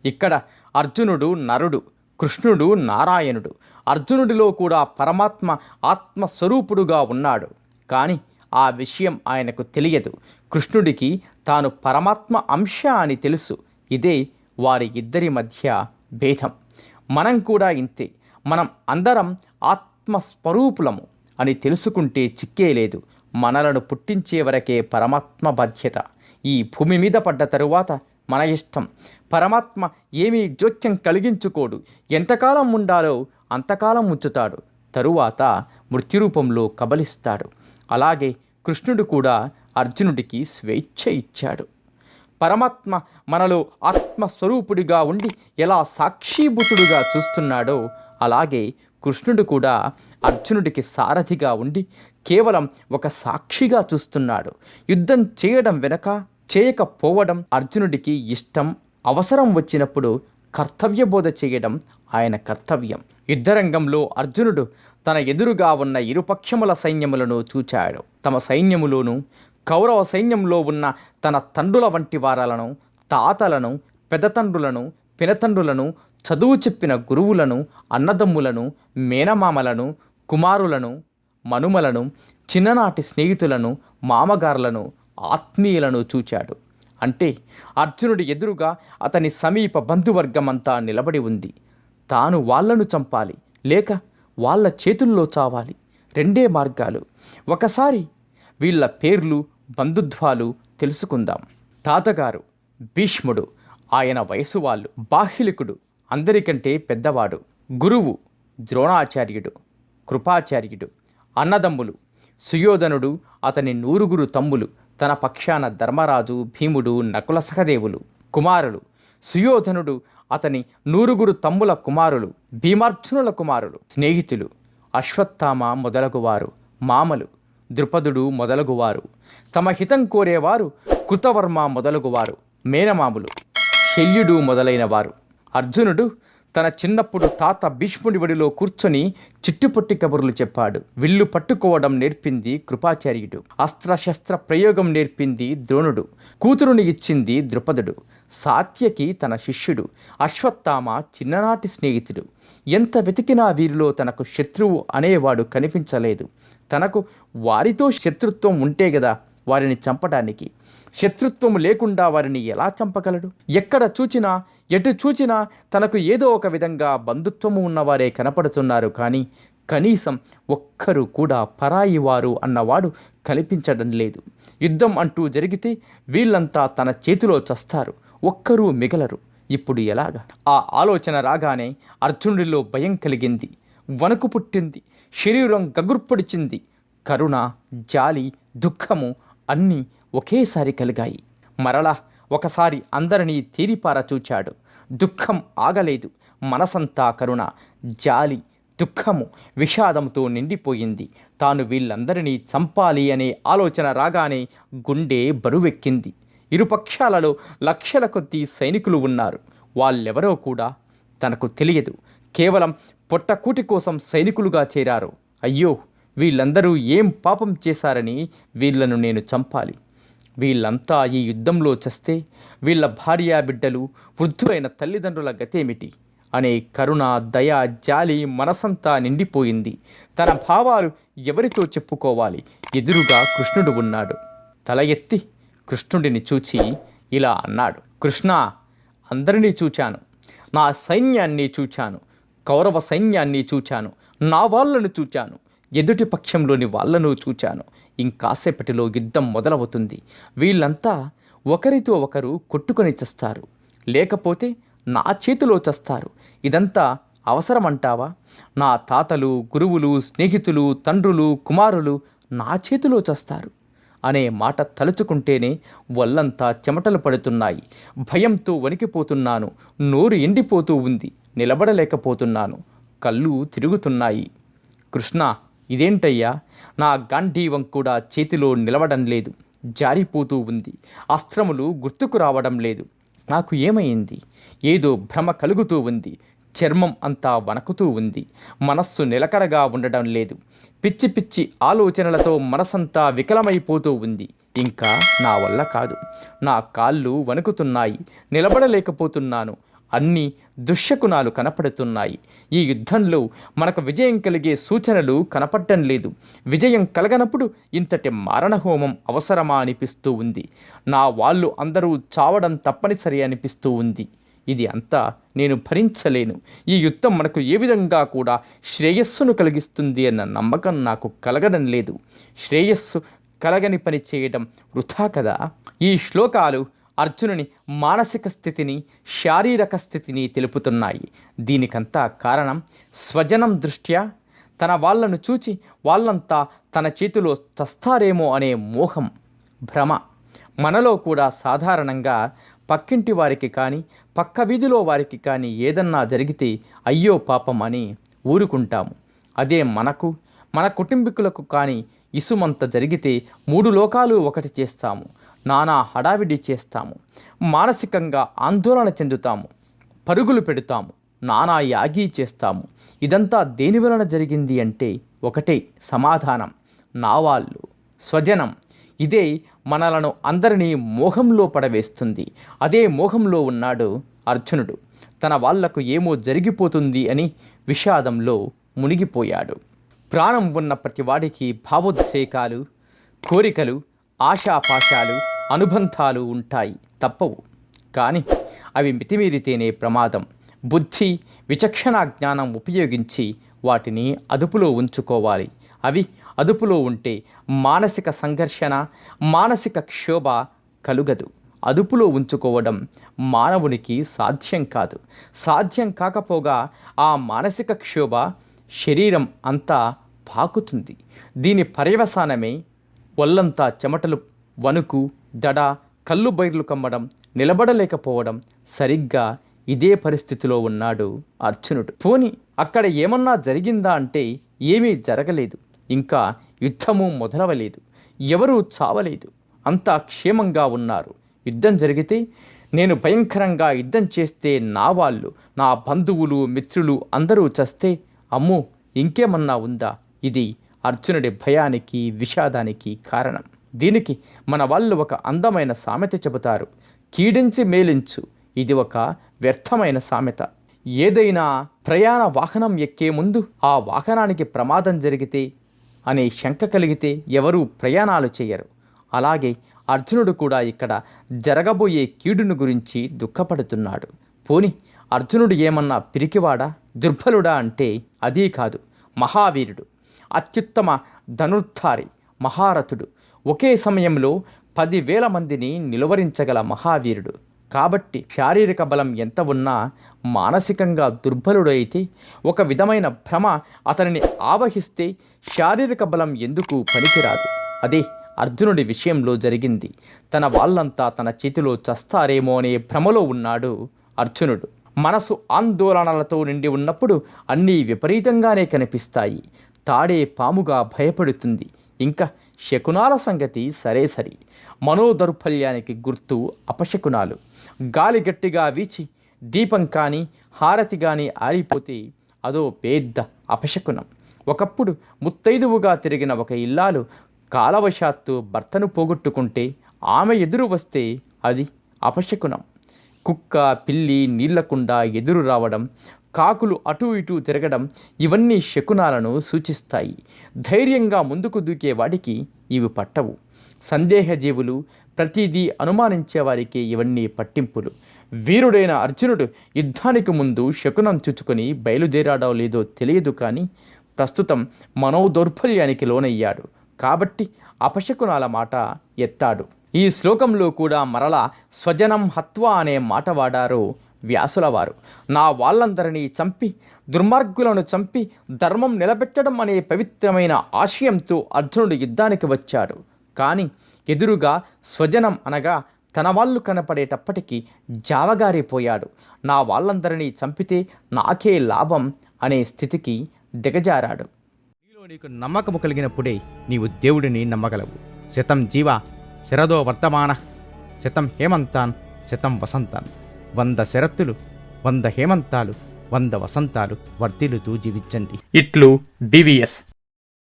ఇక్కడ అర్జునుడు నరుడు, కృష్ణుడు నారాయణుడు. అర్జునుడిలో కూడా పరమాత్మ ఆత్మస్వరూపుడుగా ఉన్నాడు. కానీ ఆ విషయం ఆయనకు తెలియదు. కృష్ణుడికి తాను పరమాత్మ అంశ అని తెలుసు. ఇదే వారి ఇద్దరి మధ్య భేదం. మనం కూడా ఇంతే. మనం అందరం ఆత్మస్వరూపులము అని తెలుసుకుంటే చిక్కేలేదు. మనలను పుట్టించే వరకే పరమాత్మ బాధ్యత. ఈ భూమి మీద పడ్డ తరువాత మన ఇష్టం. పరమాత్మ ఏమీ జోక్యం కలిగించుకోడు. ఎంతకాలం ఉండాలో అంతకాలం ఉంచుతాడు. తరువాత మృత్యురూపంలో కబలిస్తాడు. అలాగే కృష్ణుడు కూడా అర్జునుడికి స్వేచ్ఛ ఇచ్చాడు. పరమాత్మ మనలో ఆత్మస్వరూపుడిగా ఉండి ఎలా సాక్షీభూతుడుగా చూస్తున్నాడో అలాగే కృష్ణుడు కూడా అర్జునుడికి సారథిగా ఉండి కేవలం ఒక సాక్షిగా చూస్తున్నాడు. యుద్ధం చేయడం వెనక చేయకపోవడం అర్జునుడికి ఇష్టం. అవసరం వచ్చినప్పుడు కర్తవ్యబోధ చేయడం ఆయన కర్తవ్యం. యుద్ధరంగంలో అర్జునుడు తన ఎదురుగా ఉన్న ఇరుపక్షముల సైన్యములను చూచాడు. తమ సైన్యములోనూ కౌరవ సైన్యంలో ఉన్న తన తండ్రుల వంటి వారలను, తాతలను, పెదతండ్రులను, పినతండ్రులను, చదువు చెప్పిన గురువులను, అన్నదమ్ములను, మేనమామలను, కుమారులను, మనుమలను, చిన్ననాటి స్నేహితులను, మామగారులను, ఆత్మీయులను చూచాడు. అంటే అర్జునుడి ఎదురుగా అతని సమీప బంధువర్గమంతా నిలబడి ఉంది. తాను వాళ్లను చంపాలి, లేక వాళ్ళ చేతుల్లో చావాలి. రెండే మార్గాలు. ఒకసారి వీళ్ళ పేర్లు, బంధుత్వాలు తెలుసుకుందాం. తాతగారు భీష్ముడు, ఆయన వయసు వాళ్ళు. బాహ్లికుడు అందరికంటే పెద్దవాడు. గురువు ద్రోణాచార్యుడు, కృపాచార్యుడు. అన్నదమ్ములు సుయోధనుడు, అతని 9 తమ్ములు, తన పక్షాన ధర్మరాజు, భీముడు, నకుల సహదేవులు. కుమారులు సుయోధనుడు, అతని 9 తమ్ముల కుమారులు, భీమార్జునుల కుమారులు. స్నేహితులు అశ్వత్థామ మొదలగువారు, మామలు ద్రుపదుడు మొదలగువారు, తమ హితం కోరేవారు కృతవర్మ మొదలగువారు, మేనమాములు శల్యుడు మొదలైనవారు. అర్జునుడు తన చిన్నప్పుడు తాత భీష్ముడి వడిలో కూర్చొని చిట్టుపొట్టి కబుర్లు చెప్పాడు. విల్లు పట్టుకోవడం నేర్పింది కృపాచార్యుడు. అస్త్రశస్త్ర ప్రయోగం నేర్పింది ద్రోణుడు. కూతురుని ఇచ్చింది ద్రుపదుడు. సాత్యకి తన శిష్యుడు. అశ్వత్థామ చిన్ననాటి స్నేహితుడు. ఎంత వెతికినా వీరిలో తనకు శత్రువు అనేవాడు కనిపించలేదు. తనకు వారితో శత్రుత్వం ఉంటే గదా వారిని చంపడానికి. శత్రుత్వం లేకుండా వారిని ఎలా చంపగలడు? ఎక్కడ చూచినా, ఎటు చూచినా తనకు ఏదో ఒక విధంగా బంధుత్వము ఉన్నవారే కనపడుతున్నారు. కానీ కనీసం ఒక్కరు కూడా పరాయి వారు అన్నవాడు కనిపించడం లేదు. యుద్ధం అంటూ జరిగితే వీళ్ళంతా తన చేతిలో చస్తారు, ఒక్కరూ మిగలరు. ఇప్పుడు ఎలాగా? ఆ ఆలోచన రాగానే అర్జునుడిలో భయం కలిగింది, వణుకు పుట్టింది, శరీరం గగుర్పొడిచింది. కరుణ, జాలి, దుఃఖము అన్నీ ఒకేసారి కలిగాయి. మరలా ఒకసారి అందరినీ తీరిపార చూచాడు. దుఃఖం ఆగలేదు. మనసంతా కరుణ, జాలి, దుఃఖము, విషాదంతో నిండిపోయింది. తాను వీళ్ళందరినీ చంపాలి అనే ఆలోచన రాగానే గుండె బరువెక్కింది. ఇరుపక్షాలలో లక్షల కొద్దీ సైనికులు ఉన్నారు. వాళ్ళెవరో కూడా తనకు తెలియదు. కేవలం పొట్టకూటి కోసం సైనికులుగా చేరారు. అయ్యో, వీళ్ళందరూ ఏం పాపం చేశారని వీళ్లను నేను చంపాలి. వీళ్ళంతా ఈ యుద్ధంలో చస్తే వీళ్ళ భార్యా బిడ్డలు, వృద్ధులైన తల్లిదండ్రుల గతేమిటి అనే కరుణ, దయ, జాలి మనసంతా నిండిపోయింది. తన భావాలు ఎవరితో చెప్పుకోవాలి? ఎదురుగా కృష్ణుడు ఉన్నాడు. తల ఎత్తి కృష్ణుడిని చూచి ఇలా అన్నాడు. కృష్ణ, అందరినీ చూచాను. నా సైన్యాన్ని చూచాను, కౌరవ సైన్యాన్ని చూచాను, నా వాళ్ళను చూచాను, ఎదుటి పక్షంలోని వాళ్లను చూచాను. ఇంకాసేపటిలో యుద్ధం మొదలవుతుంది. వీళ్ళంతా ఒకరితో ఒకరు కొట్టుకొని చస్తారు, లేకపోతే నా చేతిలో చస్తారు. ఇదంతా అవసరమంటావా? నా తాతలు, గురువులు, స్నేహితులు, తండ్రులు, కుమారులు నా చేతిలో చస్తారు అనే మాట తలుచుకుంటేనే వల్లంతా చెమటలు పడుతున్నాయి. భయంతో వణికిపోతున్నాను. నోరు ఎండిపోతూ ఉంది. నిలబడలేకపోతున్నాను. కళ్ళు తిరుగుతున్నాయి. కృష్ణ, ఇదేంటయ్యా? నా గాంధీవం కూడా చేతిలో నిలవడం లేదు, జారిపోతూ ఉంది. అస్త్రములు గుర్తుకు రావడం లేదు. నాకు ఏమైంది? ఏదో భ్రమ కలుగుతూ ఉంది. చర్మం అంతా వణకుతూ ఉంది. మనస్సు నిలకడగా ఉండడం లేదు. పిచ్చి పిచ్చి ఆలోచనలతో మనసంతా వికలమైపోతూ ఉంది. ఇంకా నా వల్ల కాదు. నా కాళ్ళు వణుకుతున్నాయి. నిలబడలేకపోతున్నాను. అన్ని దుశ్శకునాలు కనపడుతున్నాయి. ఈ యుద్ధంలో మనకు విజయం కలిగే సూచనలు కనపడటం లేదు. విజయం కలగనప్పుడు ఇంతటి మారణహోమం అవసరమా అనిపిస్తూ ఉంది. నా వాళ్ళు అందరూ చావడం తప్పనిసరి అనిపిస్తూ ఉంది. ఇది అంతా నేను భరించలేను. ఈ యుద్ధం మనకు ఏ విధంగా కూడా శ్రేయస్సును కలిగిస్తుంది అన్న నమ్మకం నాకు కలగడం లేదు. శ్రేయస్సు కలగని పని చేయడం వృథా కదా. ఈ శ్లోకాలు అర్జునుని మానసిక స్థితిని, శారీరక స్థితిని తెలుపుతున్నాయి. దీనికంతా కారణం స్వజనం దృష్ట్యా తన వాళ్లను చూచి వాళ్ళంతా తన చేతిలో చస్తారేమో అనే మోహం, భ్రమ. మనలో కూడా సాధారణంగా పక్కింటి వారికి కానీ, పక్క వీధిలో వారికి కానీ ఏదన్నా జరిగితే అయ్యో పాపం అని ఊరుకుంటాము. అదే మనకు, మన కుటుంబీకులకు కానీ ఇసుమంత జరిగితే 3 లోకాలు ఒకటి చేస్తాము. నానా హడావిడి చేస్తాము. మానసికంగా ఆందోళన చెందుతాము. పరుగులు పెడతాము. నానా యాగి చేస్తాము. ఇదంతా దేని వలన జరిగింది అంటే ఒకటే సమాధానం, నా వాళ్ళు, స్వజనం. ఇదే మనలను అందరినీ మోహంలో పడవేస్తుంది. అదే మోహంలో ఉన్నాడు అర్జునుడు. తన వాళ్లకు ఏమో జరిగిపోతుంది అని విషాదంలో మునిగిపోయాడు. ప్రాణం ఉన్న ప్రతివాడికి భావోద్రేకాలు, కోరికలు, ఆశాపాశాలు, అనుబంధాలు ఉంటాయి, తప్పవు. కానీ అవి మితిమీరితేనే ప్రమాదం. బుద్ధి, విచక్షణా జ్ఞానం ఉపయోగించి వాటిని అదుపులో ఉంచుకోవాలి. అవి అదుపులో ఉంటే మానసిక సంఘర్షణ, మానసిక క్షోభ కలుగదు. అదుపులో ఉంచుకోవడం మానవునికి సాధ్యం కాదు. సాధ్యం కాకపోగా ఆ మానసిక క్షోభ శరీరం అంతా పాకుతుంది. దీని పర్యవసానమే ఒళ్ళంతా చెమటలు, వణుకు, దడ, కళ్ళు బైర్లు కమ్మడం, నిలబడలేకపోవడం. సరిగ్గా ఇదే పరిస్థితిలో ఉన్నాడు అర్జునుడు. పోని అక్కడ ఏమన్నా జరిగిందా అంటే ఏమీ జరగలేదు. ఇంకా యుద్ధము మొదలవలేదు. ఎవరూ చావలేదు. అంతా క్షేమంగా ఉన్నారు. యుద్ధం జరిగితే, నేను భయంకరంగా యుద్ధం చేస్తే నా వాళ్ళు, నా బంధువులు, మిత్రులు అందరూ చస్తే అమ్మో ఇంకేమన్నా ఉందా? ఇది అర్జునుడి భయానికి, విషాదానికి కారణం. దీనికి మన వాళ్ళు ఒక అందమైన సామెత చెబుతారు, కీడించి మేలించు. ఇది ఒక వ్యర్థమైన సామెత. ఏదైనా ప్రయాణ వాహనం ఎక్కే ముందు ఆ వాహనానికి ప్రమాదం జరిగితే అనే శంక కలిగితే ఎవరూ ప్రయాణాలు చేయరు. అలాగే అర్జునుడు కూడా ఇక్కడ జరగబోయే కీడును గురించి దుఃఖపడుతున్నాడు. పోని అర్జునుడు ఏమన్నా పిరికివాడా, దుర్బలుడా అంటే అదీ కాదు. మహావీరుడు, అత్యుత్తమ ధనుర్ధారి, మహారథుడు. ఒకే సమయంలో 10,000 మందిని నిలువరించగల మహావీరుడు. కాబట్టి శారీరక బలం ఎంత ఉన్నా మానసికంగా దుర్బలుడైతే, ఒక విధమైన భ్రమ అతనిని ఆవహిస్తే శారీరక బలం ఎందుకు పనికిరాదు. అదే అర్జునుడి విషయంలో జరిగింది. తన వాళ్ళంతా తన చేతిలో చస్తారేమో అనే భ్రమలో ఉన్నాడు అర్జునుడు. మనసు ఆందోళనలతో నిండి ఉన్నప్పుడు అన్నీ విపరీతంగానే కనిపిస్తాయి. తాడే పాముగా భయపడుతుంది. ఇంకా శకునాల సంగతి సరే సరి. మనోదౌర్బల్యానికి గుర్తు అపశకునాలు. గాలి గట్టిగా వీచి దీపం కానీ, హారతి కానీ ఆరిపోతే అదో పెద్ద అపశకునం. ఒకప్పుడు ముత్తైదువుగా తిరిగిన ఒక ఇల్లాలు కాలవశాత్తు భర్తను పోగొట్టుకుంటే ఆమె ఎదురు వస్తే అది అపశకునం. కుక్క, పిల్లి నీళ్లకుండా ఎదురు రావడం, కాకులు అటూ ఇటూ తిరగడం, ఇవన్నీ శకునాలను సూచిస్తాయి. ధైర్యంగా ముందుకు దూకే వాడికి ఇవి పట్టవు. సందేహజీవులు, ప్రతిదీ అనుమానించేవారికి ఇవన్నీ పట్టింపులు. వీరుడైన అర్జునుడు యుద్ధానికి ముందు శకునం చూచుకొని బయలుదేరాడో లేదో తెలియదు, కానీ ప్రస్తుతం మనోదౌర్బల్యానికి లోనయ్యాడు. కాబట్టి అపశకునాల మాట ఎత్తాడు. ఈ శ్లోకంలో కూడా మరలా స్వజనం హత్వా అనే మాట వాడారు వ్యాసుల వారు. నా వాళ్ళందరినీ చంపి, దుర్మార్గులను చంపి ధర్మం నిలబెట్టడం అనే పవిత్రమైన ఆశయంతో అర్జునుడు యుద్ధానికి వచ్చాడు. కానీ ఎదురుగా స్వజనం అనగా తన వాళ్ళు కనపడేటప్పటికీ జావగారిపోయాడు. నా వాళ్ళందరినీ చంపితే నాకే లాభం అనే స్థితికి దిగజారాడు. నీలో నీకు నమ్మకము కలిగినప్పుడే నీవు దేవుడిని నమ్మగలవు. శతం జీవ శరదో వర్తమాన, శతం హేమంతాన్, శతం వసంతాన్. 100 శరత్తులు, 100 హేమంతాలు, 100 వసంతాలు వర్ధిల్లుతూ జీవించండి. ఇట్లు డివిఎస్.